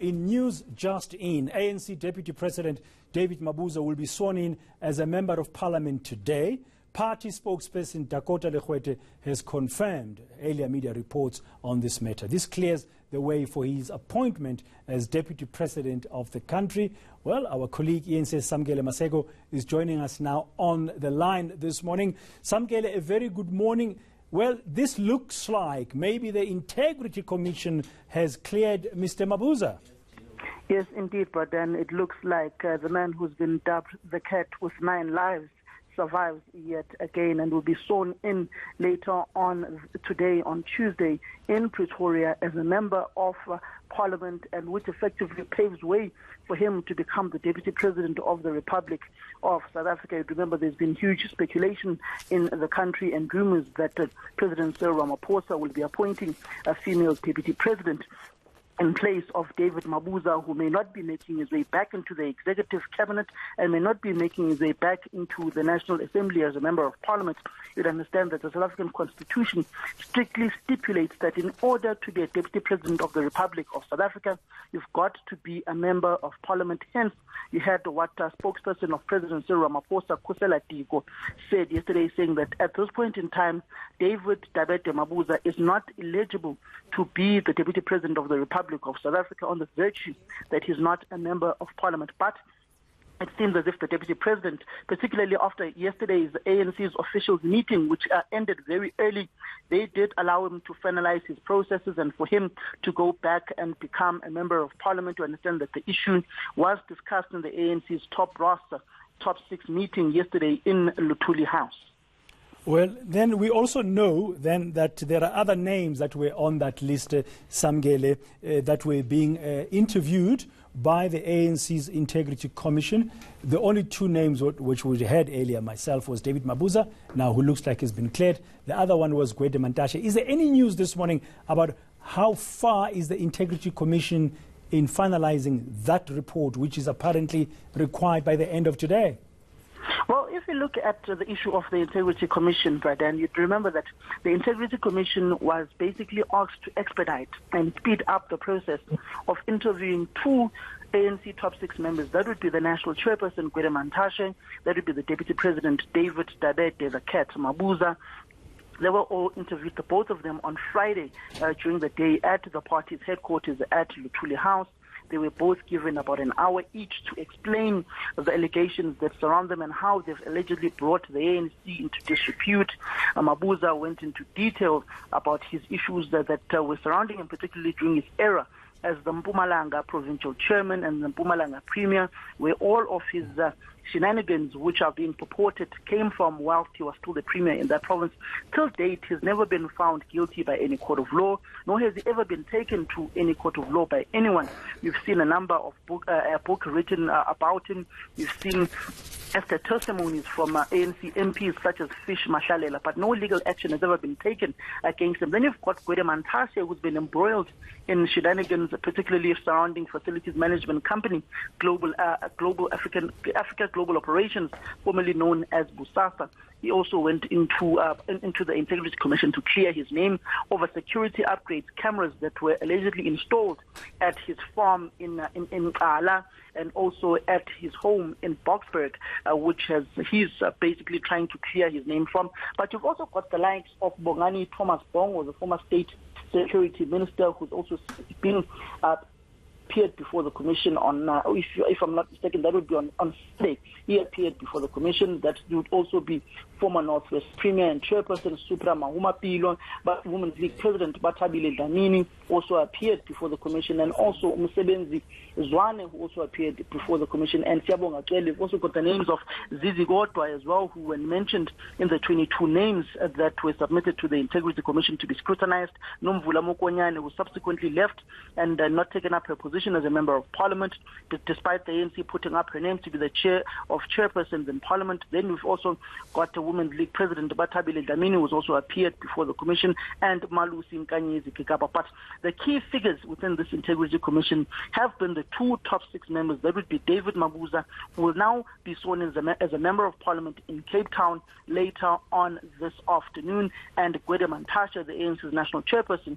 In news just in, ANC Deputy President David Mabuza will be sworn in as a Member of Parliament today. Party spokesperson Dakota Legoete has confirmed earlier media reports on this matter. This clears the way for his appointment as Deputy President of the country. Well, our colleague eNCA Samkele Maseko is joining us now on the line this morning. Samkele, a very good morning. Well, this looks like maybe the Integrity Commission has cleared Mr. Mabuza. Yes, indeed, but then it looks like the man who's been dubbed the cat with 9 lives survives yet again and will be sworn in later on today, on Tuesday, in Pretoria as a Member of Parliament, and which effectively paves way for him to become the Deputy President of the Republic of South Africa. Remember, there's been huge speculation in the country and rumors that President Cyril Ramaphosa will be appointing a female Deputy President in place of David Mabuza, who may not be making his way back into the executive cabinet and may not be making his way back into the National Assembly as a Member of Parliament. You'd understand that the South African Constitution strictly stipulates that in order to be a Deputy President of the Republic of South Africa, you've got to be a Member of Parliament. Hence, you had what spokesperson of President Cyril Ramaphosa, Kusela Diko, said yesterday, saying that at this point in time, David Mabuza is not eligible to be the Deputy President of the Republic of South Africa on the virtue that he's not a Member of Parliament. But it seems as if the Deputy President, particularly after yesterday's ANC's officials meeting, which ended very early, they did allow him to finalize his processes and for him to go back and become a Member of Parliament. To understand that the issue was discussed in the ANC's top 6 meeting yesterday in Luthuli House. Well, then we also know then that there are other names that were on that list, Samkele, that were being interviewed by the ANC's Integrity Commission. The only 2 names which we had earlier, myself, was David Mabuza, now who looks like he's been cleared. The other one was Gwede Mantashe. Is there any news this morning about how far is the Integrity Commission in finalizing that report, which is apparently required by the end of today? Well, if you look at the issue of the Integrity Commission, Bradan, you'd remember that the Integrity Commission was basically asked to expedite and speed up the process of interviewing 2 ANC top 6 members. That would be the National Chairperson, Gwede Mantashe. That would be the Deputy President, David the cat Mabuza. They were all interviewed, the both of them, on Friday during the day at the party's headquarters at Luthuli House. They were both given about an hour each to explain the allegations that surround them and how they've allegedly brought the ANC into disrepute. Mabuza went into detail about his issues that were surrounding him, particularly during his era as the Mpumalanga provincial chairman and the Mpumalanga premier, where all of his shenanigans, which are being purported, came from whilst he was still the premier in that province. Till date, he's never been found guilty by any court of law, nor has he ever been taken to any court of law by anyone. We've seen a number of book written about him. We've seen after testimonies from ANC MPs such as Fish Mashalela, but no legal action has ever been taken against him. Then you've got Gwede Mantashe, who's been embroiled in shenanigans, particularly surrounding Facilities Management Company, Africa Global Operations, formerly known as Busasa. He also went into the Integrity Commission to clear his name over security upgrades, cameras that were allegedly installed at his farm in Ala and also at his home in Boksburg, which he's basically trying to clear his name from. But you've also got the likes of Bongani Thomas Bongo, the former state security minister, who's also been appeared before the commission on, if I'm not mistaken, that would be on Sunday. He appeared before the commission. That would also be former Northwest Premier and Chairperson Supra Mahuma Pilo, but Women's League President Batabile Dlamini also appeared before the commission, and also Umsebenzi Zwane, who also appeared before the commission, and Siyabonga Cele. We've also got the names of Zizi Godwa as well, who were mentioned in the 22 names that were submitted to the Integrity Commission to be scrutinized. Nomvula Mokonyane, who subsequently left and not taken up her position as a Member of Parliament, despite the ANC putting up her name to be the chair of chairpersons in Parliament. Then we've also got the Women's League President Batabile Dlamini, who has also appeared before the commission, and Malusi Nkanyezi Kigaba. But the key figures within this Integrity Commission have been the 2 top 6 members. That would be David Mabuza, who will now be sworn in as a Member of Parliament in Cape Town later on this afternoon, and Gwede Mantashe, the ANC's national chairperson,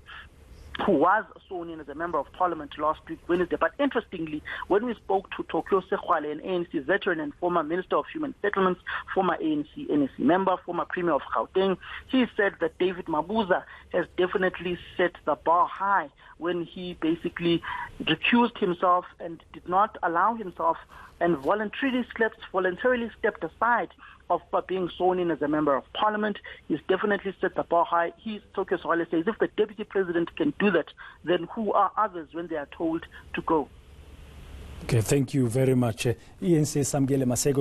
who was sworn in as a member of parliament last week, Wednesday. But interestingly, when we spoke to Tokyo Sekhwale, an ANC veteran and former Minister of Human Settlements, former ANC member, former Premier of Gauteng, he said that David Mabuza has definitely set the bar high when he basically recused himself and did not allow himself and voluntarily stepped aside of being sworn in as a member of parliament. He's definitely set the bar high. Tokyo Sekhwale says if the deputy president can do that, then who are others when they are told to go? Okay, thank you very much. eNCA Samkele Maseko.